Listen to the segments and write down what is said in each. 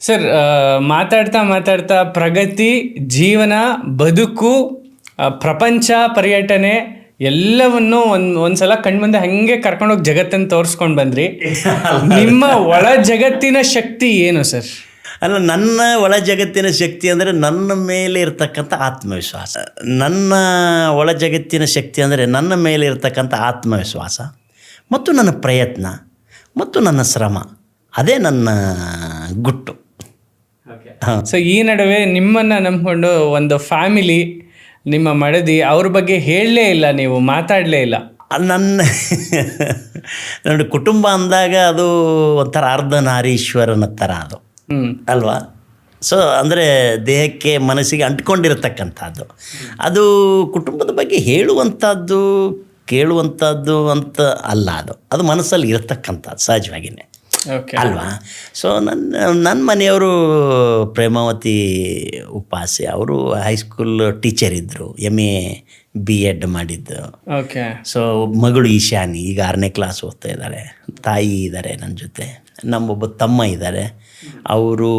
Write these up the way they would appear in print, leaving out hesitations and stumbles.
Sir, ಮಾತಾಡ್ತಾ ಮಾತಾಡ್ತಾ ಪ್ರಗತಿ, ಜೀವನ, ಬದುಕು, ಪ್ರಪಂಚ ಪರ್ಯಟನೆ ಎಲ್ಲವನ್ನು ಒಂದ್ಸಲ ಕಣ್ಮುಂದೆ ಹಂಗೆ ಕರ್ಕೊಂಡೋಗಿ ಜಗತ್ತನ್ನು ತೋರಿಸ್ಕೊಂಡು ಬಂದ್ರಿ. ನಿಮ್ಮ ಒಳ ಜಗತ್ತಿನ ಶಕ್ತಿ ಏನು ಸರ್? ಅಲ್ಲ, ನನ್ನ ಒಳ ಜಗತ್ತಿನ ಶಕ್ತಿ ಅಂದರೆ ನನ್ನ ಮೇಲೆ ಇರತಕ್ಕಂಥ ಆತ್ಮವಿಶ್ವಾಸ. ನನ್ನ ಒಳ ಜಗತ್ತಿನ ಶಕ್ತಿ ಅಂದರೆ ನನ್ನ ಮೇಲೆ ಇರತಕ್ಕಂಥ ಆತ್ಮವಿಶ್ವಾಸ ಮತ್ತು ನನ್ನ ಪ್ರಯತ್ನ ಮತ್ತು ನನ್ನ ಶ್ರಮ. ಅದೇ ನನ್ನ ಗುಟ್ಟು. ಸೊ ಈ ನಡುವೆ ನಿಮ್ಮನ್ನು ನಂಬಿಕೊಂಡು ಒಂದು ಫ್ಯಾಮಿಲಿ, ನಿಮ್ಮ ಮಡದಿ, ಅವ್ರ ಬಗ್ಗೆ ಹೇಳಲೇ ಇಲ್ಲ, ನೀವು ಮಾತಾಡಲೇ ಇಲ್ಲ. ನನ್ನ ಕುಟುಂಬ ಅಂದಾಗ ಅದು ಒಂಥರ ಅರ್ಧನಾರೀಶ್ವರನ ಥರ ಅದು ಅಲ್ವಾ. ಸೊ ಅಂದರೆ ದೇಹಕ್ಕೆ ಮನಸ್ಸಿಗೆ ಅಂಟ್ಕೊಂಡಿರತಕ್ಕಂಥದ್ದು ಅದು. ಕುಟುಂಬದ ಬಗ್ಗೆ ಹೇಳುವಂಥದ್ದು ಕೇಳುವಂಥದ್ದು ಅಂತ ಅಲ್ಲ, ಅದು ಮನಸ್ಸಲ್ಲಿ ಇರತಕ್ಕಂಥದ್ದು ಸಹಜವಾಗಿಯೇ ಅಲ್ವಾ. ಸೊ ನನ್ನ ಮನೆಯವರು ಪ್ರೇಮಾವತಿ ಉಪಾಸೆ, ಅವರು ಹೈಸ್ಕೂಲ್ ಟೀಚರ್ ಇದ್ದರು, MA B.Ed ಮಾಡಿದ್ದು. ಓಕೆ. ಸೊ ಮಗಳು ಈಶಾನಿ ಈಗ 6ನೇ ಕ್ಲಾಸ್ ಓದ್ತಾ ಇದ್ದಾರೆ. ತಾಯಿ ಇದ್ದಾರೆ ನನ್ನ ಜೊತೆ. ನಮ್ಮೊಬ್ಬ ತಮ್ಮ ಇದ್ದಾರೆ, ಅವರು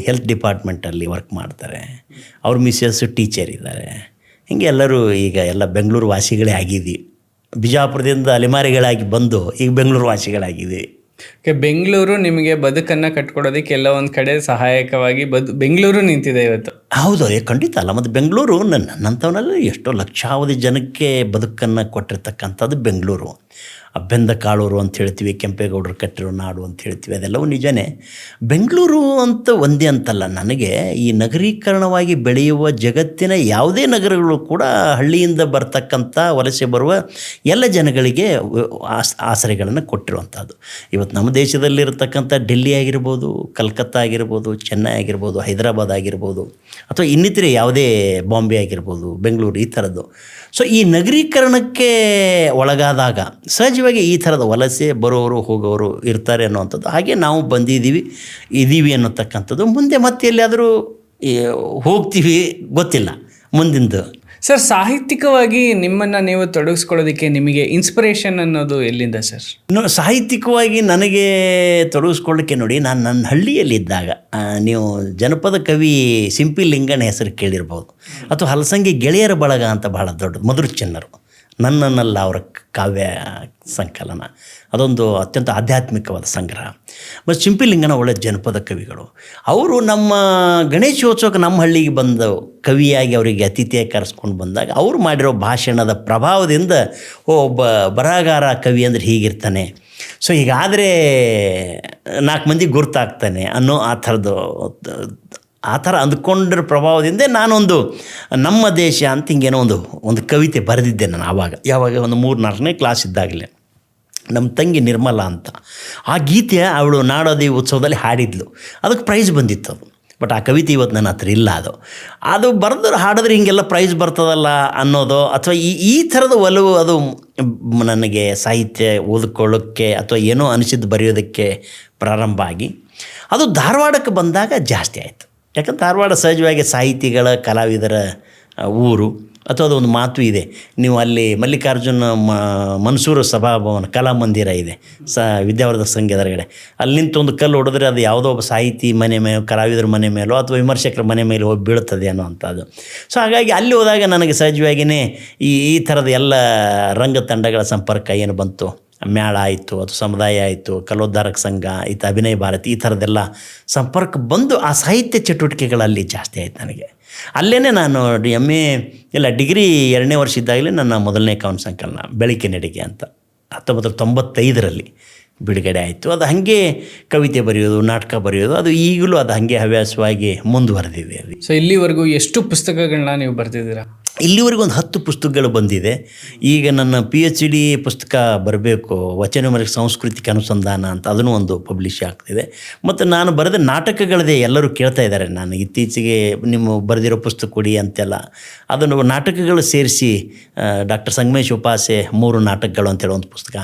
ಹೆಲ್ತ್ ಡಿಪಾರ್ಟ್ಮೆಂಟಲ್ಲಿ ವರ್ಕ್ ಮಾಡ್ತಾರೆ. ಅವ್ರ ಮಿಸ್ಸಸ್ ಟೀಚರ್ ಇದ್ದಾರೆ. ಹೀಗೆ ಎಲ್ಲರೂ ಈಗ ಎಲ್ಲ ಬೆಂಗಳೂರು ವಾಸಿಗಳೇ ಆಗಿದ್ದೀವಿ. ಬಿಜಾಪುರದಿಂದ ಅಲೆಮಾರಿಗಳಾಗಿ ಬಂದು ಈಗ ಬೆಂಗಳೂರು ವಾಸಿಗಳಾಗಿದ್ದೀವಿ. ಬೆಂಗಳೂರು ನಿಮಗೆ ಬದುಕನ್ನು ಕಟ್ಕೊಡೋದಕ್ಕೆ ಎಲ್ಲ ಒಂದು ಕಡೆ ಸಹಾಯಕವಾಗಿ ಬೆಂಗಳೂರು ನಿಂತಿದೆ ಇವತ್ತು. ಹೌದು, ಖಂಡಿತ ಅಲ್ಲ. ಮತ್ತು ಬೆಂಗಳೂರು ನನ್ನಂಥವನಲ್ಲಿ ಎಷ್ಟೋ ಲಕ್ಷಾವಧಿ ಜನಕ್ಕೆ ಬದುಕನ್ನು ಕೊಟ್ಟಿರ್ತಕ್ಕಂಥದ್ದು ಬೆಂಗಳೂರು. ಬೆಂದ ಕಾಳೂರು ಅಂತ ಹೇಳ್ತೀವಿ, ಕೆಂಪೇಗೌಡರು ಕಟ್ಟಿರೋ ನಾಡು ಅಂತ ಹೇಳ್ತೀವಿ, ಅದೆಲ್ಲವೂ ನಿಜನೇ. ಬೆಂಗಳೂರು ಅಂತ ಒಂದೇ ಅಂತಲ್ಲ, ನನಗೆ ಈ ನಗರೀಕರಣವಾಗಿ ಬೆಳೆಯುವ ಜಗತ್ತಿನ ಯಾವುದೇ ನಗರಗಳು ಕೂಡ ಹಳ್ಳಿಯಿಂದ ಬರ್ತಕ್ಕಂಥ ವಲಸೆ ಬರುವ ಎಲ್ಲ ಜನಗಳಿಗೆ ಆಸರೆಗಳನ್ನು ಕೊಟ್ಟಿರುವಂಥದ್ದು. ಇವತ್ತು ನಮ್ಮ ದೇಶದಲ್ಲಿರತಕ್ಕಂಥ ಡೆಲ್ಲಿ ಆಗಿರ್ಬೋದು, ಕಲ್ಕತ್ತಾ ಆಗಿರ್ಬೋದು, ಚೆನ್ನೈ ಆಗಿರ್ಬೋದು, ಹೈದರಾಬಾದ್ ಆಗಿರ್ಬೋದು, ಅಥವಾ ಇನ್ನಿತರೆ ಯಾವುದೇ ಬಾಂಬೆ ಆಗಿರ್ಬೋದು, ಬೆಂಗಳೂರು, ಈ ಥರದ್ದು. ಸೊ ಈ ನಗರೀಕರಣಕ್ಕೆ ಒಳಗಾದಾಗ ಸಹಜವಾಗಿ ಈ ಥರದ ವಲಸೆ ಬರೋರು ಹೋಗೋರು ಇರ್ತಾರೆ ಅನ್ನುವಂಥದ್ದು. ಹಾಗೆ ನಾವು ಇದೀವಿ ಅನ್ನೋತಕ್ಕಂಥದ್ದು. ಮುಂದೆ ಮತ್ತೆ ಎಲ್ಲಿಯಾದರೂ ಹೋಗ್ತೀವಿ ಗೊತ್ತಿಲ್ಲ ಮುಂದಿಂದು. ಸರ್, ಸಾಹಿತ್ಯಿಕವಾಗಿ ನಿಮ್ಮನ್ನು ನೀವು ತೊಡಗಿಸ್ಕೊಳ್ಳೋದಕ್ಕೆ ನಿಮಗೆ ಇನ್ಸ್ಪಿರೇಷನ್ ಅನ್ನೋದು ಎಲ್ಲಿಂದ ಸರ್? ಸಾಹಿತ್ಯಿಕವಾಗಿ ನನಗೆ ತೊಡಗಿಸ್ಕೊಳ್ಳೋಕ್ಕೆ ನೋಡಿ, ನಾನು ನನ್ನ ಹಳ್ಳಿಯಲ್ಲಿದ್ದಾಗ ನೀವು ಜನಪದ ಕವಿ ಸಿಂಪಿ ಲಿಂಗನ ಹೆಸರು ಕೇಳಿರ್ಬೋದು, ಅಥವಾ ಹಲಸಂಗಿ ಗೆಳೆಯರ ಬಳಗ ಅಂತ ಬಹಳ ದೊಡ್ಡದು, ಮಧುರ ಚೆನ್ನರು, ನನ್ನನ್ನೆಲ್ಲ ಅವರ ಕಾವ್ಯ ಸಂಕಲನ, ಅದೊಂದು ಅತ್ಯಂತ ಆಧ್ಯಾತ್ಮಿಕವಾದ ಸಂಗ್ರಹ. ಮತ್ತು ಸಿಂಪಿಲಿಂಗನ ಒಳ್ಳೆ ಜನಪದ ಕವಿಗಳು. ಅವರು ನಮ್ಮ ಗಣೇಶೋತ್ಸವಕ್ಕೆ ನಮ್ಮ ಹಳ್ಳಿಗೆ ಬಂದು ಕವಿಯಾಗಿ ಅವರಿಗೆ ಅತಿಥಿಯಾಗಿ ಕರೆಸ್ಕೊಂಡು ಬಂದಾಗ ಅವರು ಮಾಡಿರೋ ಭಾಷಣದ ಪ್ರಭಾವದಿಂದ ಒಬ್ಬ ಬರಹಗಾರ ಕವಿ ಅಂದರೆ ಹೀಗಿರ್ತಾನೆ, ಸೊ ಹೀಗಾದರೆ 4 ಮಂದಿ ಗುರ್ತಾಗ್ತಾನೆ ಅನ್ನೋ ಆ ಥರ ಅಂದ್ಕೊಂಡಿರೋ ಪ್ರಭಾವದಿಂದ ನಾನೊಂದು ನಮ್ಮ ದೇಶ ಅಂತ ಹಿಂಗೇನೋ ಒಂದು ಕವಿತೆ ಬರೆದಿದ್ದೆ ನಾನು ಯಾವಾಗ ಒಂದು 3-4ನೇ ಕ್ಲಾಸ್ ಇದ್ದಾಗಲೇ. ನಮ್ಮ ತಂಗಿ ನಿರ್ಮಲಾ ಅಂತ ಆ ಗೀತೆ ಅವಳು ನಾಡೋದಿ ಉತ್ಸವದಲ್ಲಿ ಹಾಡಿದ್ಲು, ಅದಕ್ಕೆ ಪ್ರೈಸ್ ಬಂದಿತ್ತು ಅದು. ಬಟ್ ಆ ಕವಿತೆ ಇವತ್ತು ನನ್ನ ಹತ್ರ ಇಲ್ಲ. ಅದು ಬರೆದ್ರೆ ಹಾಡಿದ್ರೆ ಹಿಂಗೆಲ್ಲ ಪ್ರೈಸ್ ಬರ್ತದಲ್ಲ ಅನ್ನೋದು, ಅಥವಾ ಈ ಥರದ ಒಲವು ಅದು ನನಗೆ ಸಾಹಿತ್ಯ ಓದ್ಕೊಳ್ಳೋಕ್ಕೆ ಅಥವಾ ಏನೋ ಅನಿಸಿದ್ದು ಬರೆಯೋದಕ್ಕೆ ಪ್ರಾರಂಭ ಆಗಿ ಅದು ಧಾರವಾಡಕ್ಕೆ ಬಂದಾಗ ಜಾಸ್ತಿ ಆಯಿತು. ಯಾಕಂದ್ರೆ ಧಾರವಾಡ ಸಹಜವಾಗಿ ಸಾಹಿತಿಗಳ ಕಲಾವಿದರ ಊರು. ಅಥವಾ ಅದೊಂದು ಮಾತು ಇದೆ, ನೀವು ಅಲ್ಲಿ ಮಲ್ಲಿಕಾರ್ಜುನ ಮನ್ಸೂರು ಸಭಾಭವನ ಕಲಾಮಂದಿರ ಇದೆ ವಿದ್ಯಾವರ್ಧಕ ಸಂಘ ಎದುರುಗಡೆ, ಅಲ್ಲಿ ನಿಂತು ಒಂದು ಕಲ್ಲು ಹೊಡೆದ್ರೆ ಅದು ಯಾವುದೋ ಒಬ್ಬ ಸಾಹಿತಿ ಮನೆ ಮೇಲೆ, ಕಲಾವಿದರ ಮನೆ ಮೇಲೋ ಅಥವಾ ವಿಮರ್ಶಕರ ಮನೆ ಮೇಲೆ ಹೋಗಿ ಬೀಳುತ್ತದೆ ಅನ್ನೋವಂಥದ್ದು. ಸೊ ಹಾಗಾಗಿ ಅಲ್ಲಿ ಹೋದಾಗ ನನಗೆ ಸಹಜವಾಗಿಯೇ ಈ ಥರದ ಎಲ್ಲ ರಂಗ ತಂಡಗಳ ಸಂಪರ್ಕ ಏನು ಬಂತು. ಮೇಳ ಆಯಿತು, ಅದು ಸಮುದಾಯ ಆಯಿತು, ಕಲೋದ್ಧಾರಕ ಸಂಘ, ಅಭಿನಯ ಭಾರತಿ, ಈ ಥರದ್ದೆಲ್ಲ ಸಂಪರ್ಕ ಬಂದು ಆ ಸಾಹಿತ್ಯ ಚಟುವಟಿಕೆಗಳಲ್ಲಿ ಜಾಸ್ತಿ ಆಯಿತು ನನಗೆ. ಅಲ್ಲೇ ನಾನು ಡಿಗ್ರಿ 2ನೇ ವರ್ಷ ಇದ್ದಾಗಲೇ ನನ್ನ ಮೊದಲನೇ ಕವನ ಸಂಕಲನ ಬೆಳಕಿನ ನಡಿಗೆ ಅಂತ 1995ರಲ್ಲಿ ಬಿಡುಗಡೆ ಆಯಿತು. ಅದು ಹಾಗೆ ಕವಿತೆ ಬರೆಯೋದು, ನಾಟಕ ಬರೆಯೋದು, ಅದು ಈಗಲೂ ಅದು ಹಾಗೆ ಹವ್ಯಾಸವಾಗಿ ಮುಂದುವರೆದಿದೆ. ಸೊ ಇಲ್ಲಿವರೆಗೂ ಎಷ್ಟು ಪುಸ್ತಕಗಳನ್ನ ನೀವು ಬರೆದಿದ್ದೀರಾ? ಇಲ್ಲಿವರೆಗೂ ಒಂದು 10 ಪುಸ್ತಕಗಳು ಬಂದಿದೆ. ಈಗ ನನ್ನ PhD ಪುಸ್ತಕ ಬರಬೇಕು, ವಚನಮೂಲಕ ಸಾಂಸ್ಕೃತಿಕ ಅನುಸಂಧಾನ ಅಂತ, ಅದನ್ನು ಒಂದು ಪಬ್ಲಿಷ್ ಆಗ್ತಿದೆ. ಮತ್ತು ನಾನು ಬರೆದ ನಾಟಕಗಳದೇ ಎಲ್ಲರೂ ಕೇಳ್ತಾ ಇದ್ದಾರೆ, ನಾನು ಇತ್ತೀಚೆಗೆ ನಿಮ್ಮ ಬರೆದಿರೋ ಪುಸ್ತಕ ಕೊಡಿ ಅಂತೆಲ್ಲ. ಅದನ್ನು ನಾಟಕಗಳು ಸೇರಿಸಿ ಡಾಕ್ಟರ್ ಸಂಗಮೇಶ್ ಉಪಾಸೆ 3 ನಾಟಕಗಳು ಅಂತೇಳಿ ಒಂದು ಪುಸ್ತಕ,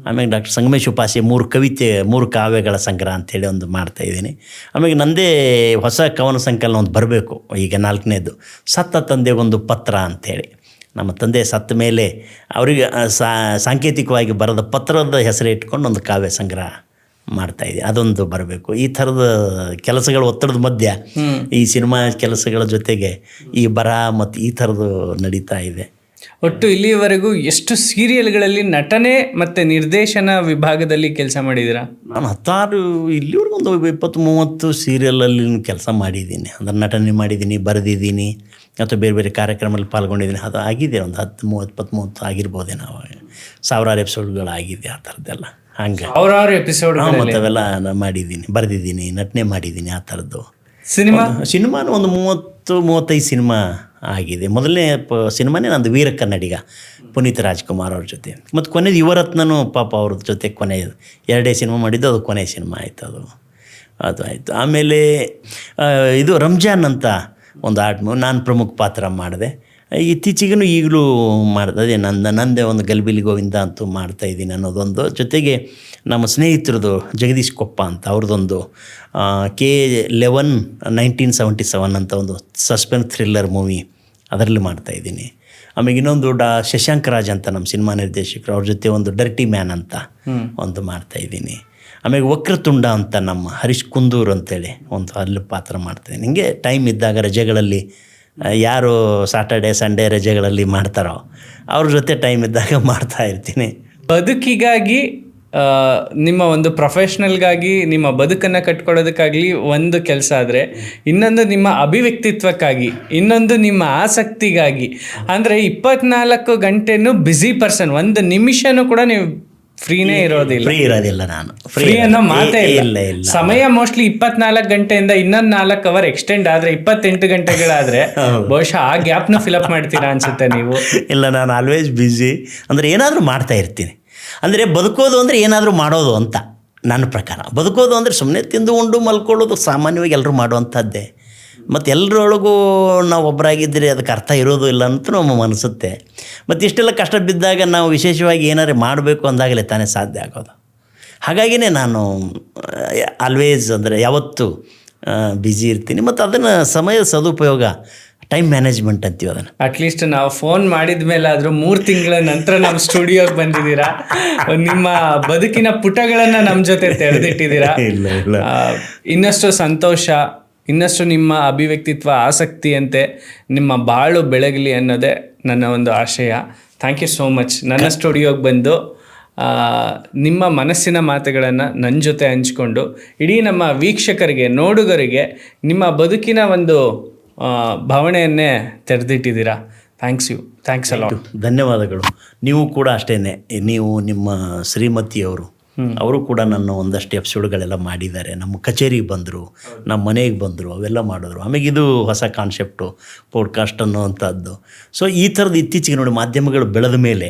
ಆಮೇಲೆ ಡಾಕ್ಟರ್ ಸಂಗಮೇಶ್ ಉಪಾಸೆ 3 ಕಾವ್ಯಗಳ ಸಂಗ್ರಹ ಅಂಥೇಳಿ ಒಂದು ಮಾಡ್ತಾಯಿದ್ದೀನಿ. ಆಮೇಲೆ ನನ್ನದೇ ಹೊಸ ಕವನ ಸಂಕಲನ ಒಂದು ಬರಬೇಕು, ಈಗ 4ನೇದು ಸತ್ತ ತಂದೆಗೊಂದು ಪತ್ರ ಅಂಥೇಳಿ. ನಮ್ಮ ತಂದೆ ಸತ್ತ ಮೇಲೆ ಅವರಿಗೆ ಸಾಂಕೇತಿಕವಾಗಿ ಬರೆದ ಪತ್ರದ ಹೆಸರು ಇಟ್ಕೊಂಡು ಒಂದು ಕಾವ್ಯ ಸಂಗ್ರಹ ಮಾಡ್ತಾಯಿದ್ದೆ, ಅದೊಂದು ಬರಬೇಕು. ಈ ಥರದ ಕೆಲಸಗಳ ಒತ್ತಡದ ಮಧ್ಯೆ ಈ ಸಿನಿಮಾ ಕೆಲಸಗಳ ಜೊತೆಗೆ ಈ ಬರಹ ಮತ್ತು ಈ ಥರದ್ದು ನಡೀತಾ ಇದೆ. ಒಟ್ಟು ಇಲ್ಲಿಯವರೆಗೂ ಎಷ್ಟು ಸೀರಿಯಲ್ಗಳಲ್ಲಿ ನಟನೆ ಮತ್ತು ನಿರ್ದೇಶನ ವಿಭಾಗದಲ್ಲಿ ಕೆಲಸ ಮಾಡಿದ್ದೀರಾ? ನಾನು 16 ಇಲ್ಲಿವರೆಗೂ ಒಂದು 20-30 ಸೀರಿಯಲಲ್ಲಿ ಕೆಲಸ ಮಾಡಿದ್ದೀನಿ. ಅಂದರೆ ನಟನೆ ಮಾಡಿದ್ದೀನಿ, ಬರೆದಿದ್ದೀನಿ, ಅಥವಾ ಬೇರೆ ಬೇರೆ ಕಾರ್ಯಕ್ರಮದಲ್ಲಿ ಪಾಲ್ಗೊಂಡಿದ್ದೀನಿ. ಅದು ಆಗಿದೆ ಒಂದು 10-30 ಆಗಿರ್ಬೋದೇ. ನಾವು ಸಾವಿರಾರು ಎಪಿಸೋಡ್ಗಳಾಗಿದೆ ಆ ಥರದ್ದೆಲ್ಲ. ಹಂಗೆ ಸಾವಿರಾರು ಎಪಿಸೋಡ್ ಮತ್ತು ಅವೆಲ್ಲ ಮಾಡಿದ್ದೀನಿ, ಬರೆದಿದ್ದೀನಿ, ನಟನೆ ಮಾಡಿದ್ದೀನಿ. ಆ ಥರದ್ದು ಸಿನಿಮಾನು ಒಂದು 30-35 ಸಿನಿಮಾ ಆಗಿದೆ. ಮೊದಲನೇ ಸಿನಿಮಾನೇ ನಂದು ವೀರ ಕನ್ನಡಿಗ, ಪುನೀತ್ ರಾಜ್ಕುಮಾರ್ ಅವ್ರ ಜೊತೆ. ಮತ್ತು ಕೊನೆಯದು ಯುವರತ್ನೂ ಪಾಪ ಅವ್ರ ಜೊತೆ ಕೊನೆಯದು 2 ಸಿನಿಮಾ ಮಾಡಿದ್ದು, ಅದು ಕೊನೆಯ ಸಿನಿಮಾ ಆಯಿತು. ಅದು ಆಯಿತು. ಆಮೇಲೆ ಇದು ರಂಜಾನ್ ಅಂತ ಒಂದು ನಾನು ಪ್ರಮುಖ ಪಾತ್ರ ಮಾಡಿದೆ. ಇತ್ತೀಚೆಗೂ ಈಗಲೂ ಮಾಡಿದೆ. ಅದೇ ನಂದೇ ಒಂದು ಗಲ್ಬಿಲಿ ಗೋವಿಂದ ಅಂತೂ ಮಾಡ್ತಾಯಿದ್ದೀನಿ ಅನ್ನೋದೊಂದು. ಜೊತೆಗೆ ನಮ್ಮ ಸ್ನೇಹಿತರದು ಜಗದೀಶ್ ಕೊಪ್ಪ ಅಂತ ಅವ್ರದ್ದೊಂದು K11 1977 ಅಂತ ಒಂದು ಸಸ್ಪೆನ್ಸ್ ಥ್ರಿಲ್ಲರ್ ಮೂವಿ, ಅದರಲ್ಲಿ ಮಾಡ್ತಾಯಿದ್ದೀನಿ. ಆಮೇಲೆ ಇನ್ನೊಂದು ಶಶಾಂಕ್ ರಾಜ್ ಅಂತ ನಮ್ಮ ಸಿನಿಮಾ ನಿರ್ದೇಶಕರು, ಅವ್ರ ಜೊತೆ ಒಂದು ಡರ್ಟಿ ಮ್ಯಾನ್ ಅಂತ ಒಂದು ಮಾಡ್ತಾಯಿದ್ದೀನಿ. ಆಮೇಲೆ ವಕ್ರತುಂಡ ಅಂತ ನಮ್ಮ ಹರೀಶ್ ಕುಂದೂರ್ ಅಂತೇಳಿ ಒಂದು ಅಲ್ಲಿ ಪಾತ್ರ ಮಾಡ್ತಾಯಿದ್ದೀನಿ. ಹಿಂಗೆ ಟೈಮ್ ಇದ್ದಾಗ ರಜೆಗಳಲ್ಲಿ ಯಾರು ಸಾಟರ್ಡೆ ಸಂಡೇ ರಜೆಗಳಲ್ಲಿ ಮಾಡ್ತಾರೋ ಅವ್ರ ಜೊತೆ ಟೈಮ್ ಇದ್ದಾಗ ಮಾಡ್ತಾಯಿರ್ತೀನಿ. ಬದುಕಿಗಾಗಿ ನಿಮ್ಮ ಒಂದು ಪ್ರೊಫೆಷ್ನಲ್ಗಾಗಿ ನಿಮ್ಮ ಬದುಕನ್ನು ಕಟ್ಕೊಳ್ಳೋದಕ್ಕಾಗಲಿ ಒಂದು ಕೆಲಸ ಆದರೆ, ಇನ್ನೊಂದು ನಿಮ್ಮ ಅಭಿವ್ಯಕ್ತಿತ್ವಕ್ಕಾಗಿ, ಇನ್ನೊಂದು ನಿಮ್ಮ ಆಸಕ್ತಿಗಾಗಿ. ಅಂದರೆ 24 ಗಂಟೆನೂ ಬ್ಯುಸಿ ಪರ್ಸನ್, ಒಂದು ನಿಮಿಷನೂ ಕೂಡ ನೀವು ಫ್ರೀನೇ ಇರೋದಿಲ್ಲ. ನಾನು ಫ್ರೀ ಅನ್ನೋ ಮಾತೇ ಇಲ್ಲ. ಸಮಯ ಮೋಸ್ಟ್ಲಿ 24 ಗಂಟೆಯಿಂದ ಇನ್ನೊಂದು 4 ಅವರ್ ಎಕ್ಸ್ಟೆಂಡ್ ಆದರೆ 28 ಗಂಟೆಗಳಾದರೆ ಬಹುಶಃ ಆ ಗ್ಯಾಪ್ನ ಫಿಲಪ್ ಮಾಡ್ತೀರಾ ಅನ್ಸುತ್ತೆ ನೀವು. ಇಲ್ಲ, ನಾನು ಆಲ್ವೇಸ್ ಬ್ಯುಸಿ. ಅಂದರೆ ಏನಾದರೂ ಮಾಡ್ತಾ ಇರ್ತೀನಿ. ಅಂದರೆ ಬದುಕೋದು ಅಂದರೆ ಏನಾದರೂ ಮಾಡೋದು ಅಂತ ನನ್ನ ಪ್ರಕಾರ. ಬದುಕೋದು ಅಂದರೆ ಸುಮ್ಮನೆ ತಿಂದು ಉಂಡು ಮಲ್ಕೊಳ್ಳೋದು ಸಾಮಾನ್ಯವಾಗಿ ಎಲ್ಲರೂ ಮಾಡುವಂಥದ್ದೇ. ಮತ್ತು ಎಲ್ಲರೊಳಗೂ ನಾವು ಒಬ್ಬರಾಗಿದ್ದರೆ ಅದಕ್ಕೆ ಅರ್ಥ ಇರೋದು ಇಲ್ಲ ಅಂತ ನಮ್ಮ ಅನಿಸುತ್ತೆ. ಮತ್ತು ಇಷ್ಟೆಲ್ಲ ಕಷ್ಟ ಬಿದ್ದಾಗ ನಾವು ವಿಶೇಷವಾಗಿ ಏನಾದ್ರು ಮಾಡಬೇಕು ಅಂದಾಗಲೇ ತಾನೇ ಸಾಧ್ಯ ಆಗೋದು. ಹಾಗಾಗಿಯೇ ನಾನು ಆಲ್ವೇಸ್ ಅಂದರೆ ಯಾವತ್ತೂ ಬ್ಯುಸಿ ಇರ್ತೀನಿ. ಮತ್ತು ಅದನ್ನು ಸಮಯದ ಸದುಪಯೋಗ, ಟೈಮ್ ಮ್ಯಾನೇಜ್ಮೆಂಟ್ ಅಂತೀವಿ ಅದನ್ನು. ಅಟ್ಲೀಸ್ಟ್ ನಾವು ಫೋನ್ ಮಾಡಿದ ಮೇಲಾದರೂ 3 ತಿಂಗಳ ನಂತರ ನಮ್ಮ ಸ್ಟುಡಿಯೋಗೆ ಬಂದಿದ್ದೀರಾ, ನಿಮ್ಮ ಬದುಕಿನ ಪುಟಗಳನ್ನು ನಮ್ಮ ಜೊತೆ ತೆರೆದಿಟ್ಟಿದ್ದೀರಾ. ಇನ್ನಷ್ಟು ಸಂತೋಷ, ಇನ್ನಷ್ಟು ನಿಮ್ಮ ಅಭಿವ್ಯಕ್ತಿತ್ವ, ಆಸಕ್ತಿಯಂತೆ ನಿಮ್ಮ ಬಾಳು ಬೆಳಗಲಿ ಅನ್ನೋದೇ ನನ್ನ ಒಂದು ಆಶಯ. Thank you so much. ನನ್ನ ಸ್ಟುಡಿಯೋಗೆ ಬಂದು ನಿಮ್ಮ ಮನಸ್ಸಿನ ಮಾತುಗಳನ್ನು ನನ್ನ ಜೊತೆ ಹಂಚ್ಕೊಂಡು ಇಡೀ ನಮ್ಮ ವೀಕ್ಷಕರಿಗೆ, ನೋಡುಗರಿಗೆ ನಿಮ್ಮ ಬದುಕಿನ ಒಂದು ಭಾವನೆಯನ್ನೇ ತೆರೆದಿಟ್ಟಿದ್ದೀರಾ. Thanks a lot. ಧನ್ಯವಾದಗಳು. ನೀವು ಕೂಡ ಅಷ್ಟೇ. ನೀವು ನಿಮ್ಮ ಶ್ರೀಮತಿಯವರು ಅವರು ಕೂಡ ನನ್ನ ಒಂದಷ್ಟು ಎಪಿಸೋಡ್ಗಳೆಲ್ಲ ಮಾಡಿದ್ದಾರೆ. ನಮ್ಮ ಕಚೇರಿಗೆ ಬಂದರು, ನಮ್ಮ ಮನೆಗೆ ಬಂದರು, ಅವೆಲ್ಲ ಮಾಡಿದ್ರು. ಆಮೇಲೆ ಇದು ಹೊಸ ಕಾನ್ಸೆಪ್ಟು ಪಾಡ್ಕಾಸ್ಟ್ ಅನ್ನೋವಂಥದ್ದು. ಸೊ ಈ ಥರದ್ದು ಇತ್ತೀಚೆಗೆ ನೋಡಿ ಮಾಧ್ಯಮಗಳು ಬೆಳೆದ ಮೇಲೆ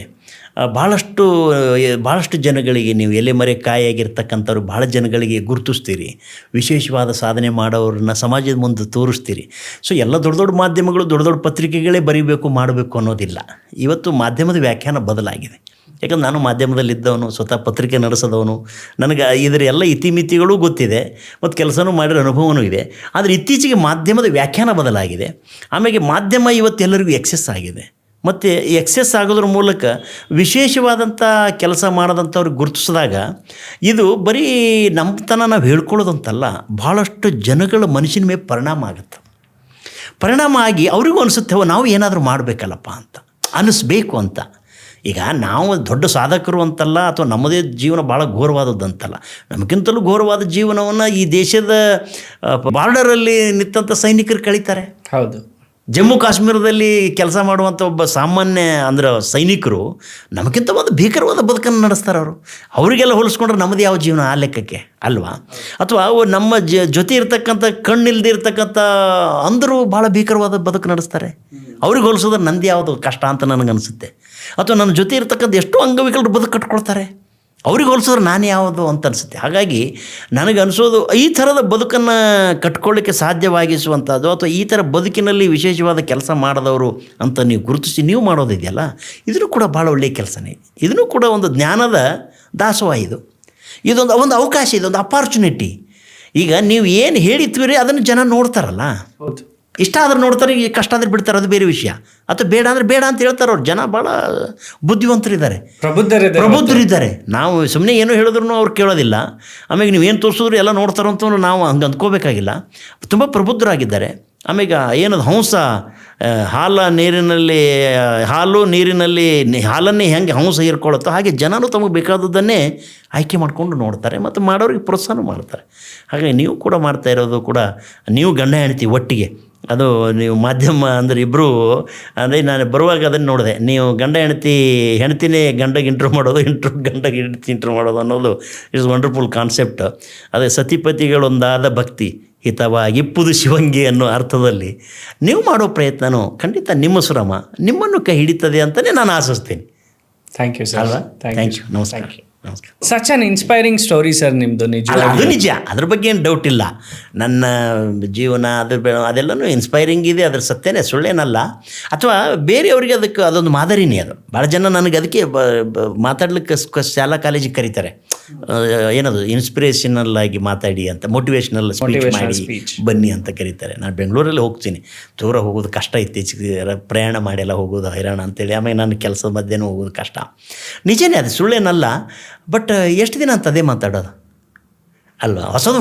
ಭಾಳಷ್ಟು ಜನಗಳಿಗೆ ನೀವು ಎಲೆಮರೆ ಕಾಯಾಗಿರ್ತಕ್ಕಂಥವ್ರು ಭಾಳ ಜನಗಳಿಗೆ ಗುರುತಿಸ್ತೀರಿ. ವಿಶೇಷವಾದ ಸಾಧನೆ ಮಾಡೋರನ್ನ ಸಮಾಜದ ಮುಂದೆ ತೋರಿಸ್ತೀರಿ. ಸೊ ಎಲ್ಲ ದೊಡ್ಡ ದೊಡ್ಡ ಮಾಧ್ಯಮಗಳು, ದೊಡ್ಡ ದೊಡ್ಡ ಪತ್ರಿಕೆಗಳೇ ಬರೀಬೇಕು ಮಾಡಬೇಕು ಅನ್ನೋದಿಲ್ಲ. ಇವತ್ತು ಮಾಧ್ಯಮದ ವ್ಯಾಖ್ಯಾನ ಬದಲಾಗಿದೆ. ಯಾಕಂದ್ರೆ ನಾನು ಮಾಧ್ಯಮದಲ್ಲಿದ್ದವನು, ಸ್ವತಃ ಪತ್ರಿಕೆ ನಡೆಸೋದವನು. ನನಗೆ ಇದರ ಎಲ್ಲ ಇತಿಮಿತಿಗಳೂ ಗೊತ್ತಿದೆ ಮತ್ತು ಕೆಲಸನೂ ಮಾಡಿರೋ ಅನುಭವವೂ ಇದೆ. ಆದರೆ ಇತ್ತೀಚೆಗೆ ಮಾಧ್ಯಮದ ವ್ಯಾಖ್ಯಾನ ಬದಲಾಗಿದೆ. ಆಮೇಲೆ ಮಾಧ್ಯಮ ಇವತ್ತು ಎಲ್ಲರಿಗೂ ಎಕ್ಸೆಸ್ ಆಗಿದೆ. ಮತ್ತು ಈ ಎಕ್ಸೆಸ್ ಆಗೋದ್ರ ಮೂಲಕ ವಿಶೇಷವಾದಂಥ ಕೆಲಸ ಮಾಡೋದಂಥವ್ರಿಗೆ ಗುರುತಿಸಿದಾಗ ಇದು ಬರೀ ನಮ್ಮತನ ನಾವು ಹೇಳ್ಕೊಳ್ಳೋದಂತಲ್ಲ, ಭಾಳಷ್ಟು ಜನಗಳ ಮನುಷ್ಯನ ಮೇಲೆ ಪರಿಣಾಮ ಆಗಿ ಅವರಿಗೂ ಅನಿಸುತ್ತೆ ನಾವು ಏನಾದರೂ ಮಾಡಬೇಕಲ್ಲಪ್ಪ ಅಂತ ಅನ್ನಿಸ್ಬೇಕು ಅಂತ. ಈಗ ನಾವು ದೊಡ್ಡ ಸಾಧಕರು ಅಂತಲ್ಲ, ಅಥವಾ ನಮ್ಮದೇ ಜೀವನ ಭಾಳ ಘೋರವಾದದ್ದಂತಲ್ಲ. ನಮಗಿಂತಲೂ ಘೋರವಾದ ಜೀವನವನ್ನು ಈ ದೇಶದ ಬಾರ್ಡರಲ್ಲಿ ನಿಂತಂಥ ಸೈನಿಕರು ಕಳೀತಾರೆ. ಹೌದು. ಜಮ್ಮು ಕಾಶ್ಮೀರದಲ್ಲಿ ಕೆಲಸ ಮಾಡುವಂಥ ಒಬ್ಬ ಸಾಮಾನ್ಯ ಅಂದ್ರೆ ಸೈನಿಕರು ನಮಗಿಂತ ಒಂದು ಭೀಕರವಾದ ಬದುಕನ್ನು ನಡೆಸ್ತಾರೆ. ಅವರಿಗೆಲ್ಲ ಹೋಲಿಸ್ಕೊಂಡ್ರೆ ನಮ್ಮದು ಯಾವ ಜೀವನ ಆ ಲೆಕ್ಕಕ್ಕೆ ಅಲ್ವಾ? ಅಥವಾ ನಮ್ಮ ಜೊತೆ ಇರ್ತಕ್ಕಂಥ ಕಣ್ಣಿಲ್ದೇ ಇರ್ತಕ್ಕಂಥ ಅಂದರು ಭಾಳ ಭೀಕರವಾದ ಬದುಕು ನಡೆಸ್ತಾರೆ. ಅವ್ರಿಗೆ ಹೋಲಿಸೋದ್ರೆ ನಂದು ಯಾವುದು ಕಷ್ಟ ಅಂತ ನನಗನ್ಸುತ್ತೆ. ಅಥವಾ ನನ್ನ ಜೊತೆ ಇರ್ತಕ್ಕಂಥ ಎಷ್ಟೋ ಅಂಗವಿಕಲರು ಬದುಕು ಕಟ್ಕೊಳ್ತಾರೆ, ಅವ್ರಿಗೆ ಹೋಲಿಸಿದ್ರೆ ನಾನು ಯಾವುದು ಅಂತ ಅನಿಸುತ್ತೆ. ಹಾಗಾಗಿ ನನಗನ್ನಿಸೋದು ಈ ಥರದ ಬದುಕನ್ನು ಕಟ್ಕೊಳ್ಳಿಕ್ಕೆ ಸಾಧ್ಯವಾಗಿಸುವಂಥದ್ದು, ಅಥವಾ ಈ ಥರ ಬದುಕಿನಲ್ಲಿ ವಿಶೇಷವಾದ ಕೆಲಸ ಮಾಡಿದವರು ಅಂತ ನೀವು ಗುರುತಿಸಿ ನೀವು ಮಾಡೋದಿದೆಯಲ್ಲ, ಇದನ್ನು ಕೂಡ ಭಾಳ ಒಳ್ಳೆಯ ಕೆಲಸನೇ. ಇದನ್ನು ಕೂಡ ಒಂದು ಜ್ಞಾನದ ದಾಸೋಹ. ಇದೊಂದು ಅವಕಾಶ, ಇದೊಂದು ಅಪಾರ್ಚುನಿಟಿ. ಈಗ ನೀವು ಏನು ಹೇಳಿತ್ತೀರಿ ಅದನ್ನು ಜನ ನೋಡ್ತಾರಲ್ಲ. ಹೌದು. ಇಷ್ಟ ಆದ್ರೆ ನೋಡ್ತಾರೆ, ಈಗ ಕಷ್ಟ ಆದ್ರೆ ಬಿಡ್ತಾರೆ, ಅದು ಬೇರೆ ವಿಷಯ. ಅಥವಾ ಬೇಡ ಅಂದರೆ ಬೇಡ ಅಂತ ಹೇಳ್ತಾರೆ. ಅವ್ರು ಜನ ಭಾಳ ಬುದ್ಧಿವಂತರಿದ್ದಾರೆ, ಪ್ರಬುದ್ಧರಿದ್ದಾರೆ. ನಾವು ಸುಮ್ಮನೆ ಏನೋ ಹೇಳಿದ್ರು ಅವ್ರು ಕೇಳೋದಿಲ್ಲ. ಆಮೇಲೆ ನೀವು ಏನು ತೋರಿಸಿದ್ರು ಎಲ್ಲ ನೋಡ್ತಾರಂತ ನಾವು ಹಂಗೆ ಅಂದ್ಕೋಬೇಕಾಗಿಲ್ಲ. ತುಂಬ ಪ್ರಬುದ್ಧರಾಗಿದ್ದಾರೆ. ಆಮೇಲೆ ಏನದು ಹಂಸ ಹಾಲು ನೀರಿನಲ್ಲಿ ಹಾಲನ್ನೇ ಹೆಂಗೆ ಹಂಸ ಹೀರ್ಕೊಳ್ಳುತ್ತೋ ಹಾಗೆ ಜನರು ತಮಗೆ ಬೇಕಾದದ್ದನ್ನೇ ಆಯ್ಕೆ ಮಾಡಿಕೊಂಡು ನೋಡ್ತಾರೆ ಮತ್ತು ಮಾಡೋರಿಗೆ ಪ್ರೋತ್ಸಾಹ ಮಾಡ್ತಾರೆ. ಹಾಗೆ ನೀವು ಕೂಡ ಮಾಡ್ತಾ ಇರೋದು ಕೂಡ, ನೀವು ಗಂಡ ಹೆಂಡತಿ ಒಟ್ಟಿಗೆ, ಅದು ನೀವು ಮಾಧ್ಯಮ ಅಂದರೆ ಇಬ್ಬರು, ಅಂದರೆ ನಾನು ಬರುವಾಗ ಅದನ್ನು ನೋಡಿದೆ, ನೀವು ಗಂಡ ಹೆಂಡ್ತಿನೇ ಗಂಡಗೆ ಇಂಟ್ರೂ ಮಾಡೋದು, ಗಂಡಗೆ ಹೆಂಡತಿ ಇಂಟ್ರೂ ಮಾಡೋದು ಅನ್ನೋದು ಇಟ್ಸ್ ವಂಡರ್ಫುಲ್ ಕಾನ್ಸೆಪ್ಟ್. ಅದೇ ಸತಿಪತಿಗಳೊಂದಾದ ಭಕ್ತಿ ಹಿತವಾಗಿಪ್ಪುದು ಶಿವಂಗಿ ಅನ್ನೋ ಅರ್ಥದಲ್ಲಿ ನೀವು ಮಾಡೋ ಪ್ರಯತ್ನನೂ ಖಂಡಿತ ನಿಮ್ಮ ಶ್ರಮ ನಿಮ್ಮನ್ನು ಕೈ ಹಿಡಿತದೆ ಅಂತಲೇ ನಾನು ಆಶಿಸ್ತೀನಿ. Thank you sir. ಅಲ್ವಾ? Thank you. ನಮಸ್ಕಾರ. ನಮಸ್ಕಾರ. Such an inspiring story sir ನಿಮ್ಮದು. ನಿಜ, ಅದು ನಿಜ, ಅದ್ರ ಬಗ್ಗೆ ಏನು ಡೌಟ್ ಇಲ್ಲ. ನನ್ನ ಜೀವನ ಅದೆಲ್ಲನೂ ಇನ್ಸ್ಪೈರಿಂಗ್ ಇದೆ, ಅದ್ರ ಸತ್ಯನೇ, ಸುಳ್ಳೇನಲ್ಲ. ಅಥವಾ ಬೇರೆಯವ್ರಿಗೆ ಅದೊಂದು ಮಾದರಿನೇ. ಅದು ಭಾಳ ಜನ ನನಗೆ ಅದಕ್ಕೆ ಮಾತಾಡ್ಲಿಕ್ಕೆ ಶಾಲಾ ಕಾಲೇಜಿಗೆ ಕರೀತಾರೆ. ಏನದು ಇನ್ಸ್ಪಿರೇಷನಲ್ ಆಗಿ ಮಾತಾಡಿ ಅಂತ, ಮೋಟಿವೇಶ್ನಲ್ ಸ್ಪೀಚ್ ಮಾಡಿ ಬನ್ನಿ ಅಂತ ಕರೀತಾರೆ. ನಾನು ಬೆಂಗಳೂರಲ್ಲಿ ಹೋಗ್ತೀನಿ, ದೂರ ಹೋಗೋದು ಕಷ್ಟ, ಇತ್ತೀಚೆಗೆ ಪ್ರಯಾಣ ಮಾಡೆಲ್ಲ ಹೋಗೋದು ಹೈರಾಣ ಅಂತೇಳಿ. ಆಮೇಲೆ ನಾನು ಕೆಲಸದ ಮಧ್ಯೆನೂ ಹೋಗೋದು ಕಷ್ಟ. ನಿಜನೇ, ಅದು ಸುಳ್ಳೇನಲ್ಲ. ಬಟ್ ಎಷ್ಟು ದಿನ ಅಂತ ಅದೇ ಮಾತಾಡೋದು ಅಲ್ವಾ? ಹೊಸದು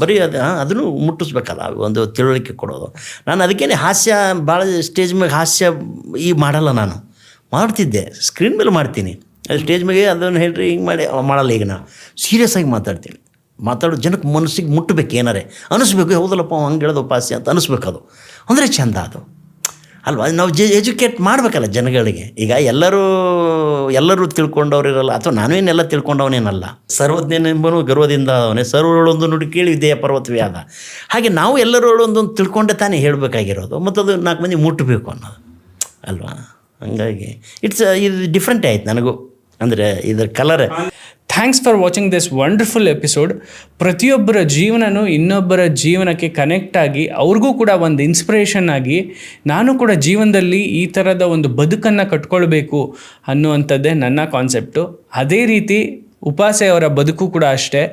ಬರೀ ಅದನ್ನು ಮುಟ್ಟಿಸ್ಬೇಕಲ್ಲ, ಒಂದು ತಿಳುವಳಿಕೆ ಕೊಡೋದು. ನಾನು ಅದಕ್ಕೇನೆ ಹಾಸ್ಯ ಭಾಳ ಸ್ಟೇಜ್ ಮೇಲೆ ಹಾಸ್ಯ ಮಾಡಲ್ಲ. ನಾನು ಮಾಡ್ತಿದ್ದೆ, ಸ್ಕ್ರೀನ್ ಮೇಲೆ ಮಾಡ್ತೀನಿ, ಸ್ಟೇಜ್ ಮೇಲೆ ಅದನ್ನು ಹೇಳ್ರಿ ಹಿಂಗೆ ಮಾಡಲ್ಲ. ಈಗ ನಾನು ಸೀರಿಯಸ್ ಆಗಿ ಮಾತಾಡ್ತೀನಿ. ಮಾತಾಡೋ ಜನಕ್ಕೆ ಮನಸ್ಸಿಗೆ ಮುಟ್ಟಬೇಕು, ಏನಾರೆ ಅನಿಸ್ಬೇಕು, ಹೌದಲ್ಲಪ್ಪ ಹಂಗೆ ಹೇಳೋದು ಹಾಸ್ಯ ಅಂತ ಅನಿಸ್ಬೇಕು. ಅದು ಅಂದರೆ ಚೆಂದ ಅದು ಅಲ್ವಾ? ನಾವು ಎಜುಕೇಟ್ ಮಾಡಬೇಕಲ್ಲ ಜನಗಳಿಗೆ. ಈಗ ಎಲ್ಲರೂ ತಿಳ್ಕೊಂಡವ್ರಿರಲ್ಲ, ಅಥವಾ ನಾವೇನೆಲ್ಲ ತಿಳ್ಕೊಂಡವನೇನಲ್ಲ. ಸರ್ವಜ್ಞನೆಂಬನು ಗರ್ವದಿಂದ ಅವನೇ, ಸರ್ವರೊಳೊಂದು ನುಡಿ ಕೇಳಿ ವಿದ್ಯೆಯ ಪರ್ವತವೇ ಆದ. ಹಾಗೆ ನಾವು ಎಲ್ಲರೊಳೊಂದೊಂದು ತಿಳ್ಕೊಂಡೆ ತಾನೇ ಹೇಳಬೇಕಾಗಿರೋದು, ಮತ್ತು ಅದು 4 ಮಂದಿ ಮುಟ್ಟಬೇಕು ಅನ್ನೋದು ಅಲ್ವಾ? ಹಂಗಾಗಿ ಇದು ಡಿಫ್ರೆಂಟೇ ಆಯ್ತು ನನಗೂ, ಅಂದರೆ ಇದರ colour. Thanks for watching this wonderful episode. ಪ್ರತಿಯೊಬ್ಬರ ಜೀವನನೂ ಇನ್ನೊಬ್ಬರ ಜೀವನಕ್ಕೆ ಕನೆಕ್ಟ್ ಆಗಿ ಅವ್ರಿಗೂ ಕೂಡ ಒಂದು ಇನ್ಸ್ಪಿರೇಷನ್ ಆಗಿ, ನಾನು ಕೂಡ ಜೀವನದಲ್ಲಿ ಈ ಥರದ ಒಂದು ಬದುಕನ್ನು ಕಟ್ಕೊಳ್ಬೇಕು ಅನ್ನುವಂಥದ್ದೇ ನನ್ನ ಕಾನ್ಸೆಪ್ಟು. ಅದೇ ರೀತಿ ಉಪಾಸೆ ಅವರ ಬದುಕು ಕೂಡ ಅಷ್ಟೇ.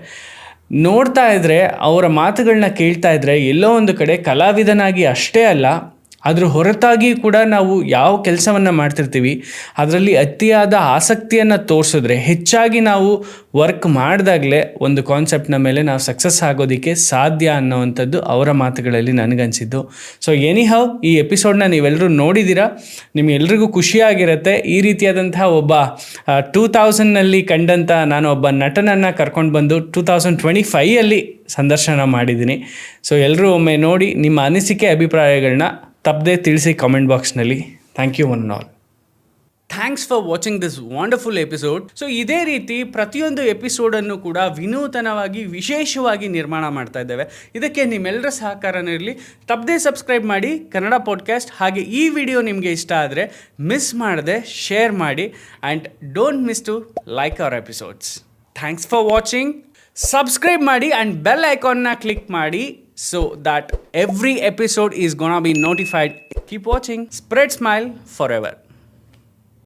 ನೋಡ್ತಾ ಇದ್ದರೆ, ಅವರ ಮಾತುಗಳನ್ನ ಕೇಳ್ತಾ ಇದ್ದರೆ, ಎಲ್ಲೋ ಒಂದು ಕಡೆ ಕಲಾವಿದನಾಗಿ ಅಷ್ಟೇ ಅಲ್ಲ, ಅದ್ರ ಹೊರತಾಗಿ ಕೂಡ ನಾವು ಯಾವ ಕೆಲಸವನ್ನು ಮಾಡ್ತಿರ್ತೀವಿ ಅದರಲ್ಲಿ ಅತಿಯಾದ ಆಸಕ್ತಿಯನ್ನು ತೋರಿಸಿದ್ರೆ, ಹೆಚ್ಚಾಗಿ ನಾವು ವರ್ಕ್ ಮಾಡಿದಾಗಲೇ ಒಂದು ಕಾನ್ಸೆಪ್ಟ್ನ ಮೇಲೆ ನಾವು ಸಕ್ಸಸ್ ಆಗೋದಕ್ಕೆ ಸಾಧ್ಯ ಅನ್ನೋವಂಥದ್ದು ಅವರ ಮಾತುಗಳಲ್ಲಿ ನನಗನ್ಸಿದ್ದು. ಸೊ ಎನಿಹೌ, ಈ ಎಪಿಸೋಡ್ನ ನೀವೆಲ್ಲರೂ ನೋಡಿದ್ದೀರಾ, ನಿಮಗೆಲ್ರಿಗೂ ಖುಷಿಯಾಗಿರುತ್ತೆ. ಈ ರೀತಿಯಾದಂತಹ ಒಬ್ಬ 2000ನಲ್ಲಿ ಕಂಡಂಥ ನಾನು ಒಬ್ಬ ನಟನನ್ನು ಕರ್ಕೊಂಡು ಬಂದು 2025 ಸಂದರ್ಶನ ಮಾಡಿದ್ದೀನಿ. ಸೊ ಎಲ್ಲರೂ ಒಮ್ಮೆ ನೋಡಿ ನಿಮ್ಮ ಅನಿಸಿಕೆ ಅಭಿಪ್ರಾಯಗಳನ್ನ ತಪ್ಪದೆ ತಿಳಿಸಿ ಕಾಮೆಂಟ್ ಬಾಕ್ಸ್ನಲ್ಲಿ. Thank you one and all. Thanks for watching this wonderful episode. So ಇದೇ ರೀತಿ ಪ್ರತಿಯೊಂದು ಎಪಿಸೋಡನ್ನು ಕೂಡ ವಿನೂತನವಾಗಿ ವಿಶೇಷವಾಗಿ ನಿರ್ಮಾಣ ಮಾಡ್ತಾ ಇದ್ದೇವೆ. ಇದಕ್ಕೆ ನಿಮ್ಮೆಲ್ಲರ ಸಹಕಾರನೂ ಇರಲಿ. ತಪ್ಪದೆ ಸಬ್ಸ್ಕ್ರೈಬ್ ಮಾಡಿ ಕನ್ನಡ ಪಾಡ್ಕಾಸ್ಟ್. ಹಾಗೆ ಈ ವಿಡಿಯೋ ನಿಮಗೆ ಇಷ್ಟ ಆದರೆ ಮಿಸ್ ಮಾಡದೆ ಶೇರ್ ಮಾಡಿ, and don't miss to like our episodes. Thanks for watching. Subscribe ಮಾಡಿ ಆ್ಯಂಡ್ ಬೆಲ್ ಐಕಾನ್ನ ಕ್ಲಿಕ್ ಮಾಡಿ, so that every episode is gonna be notified. Keep watching. Spread smile forever.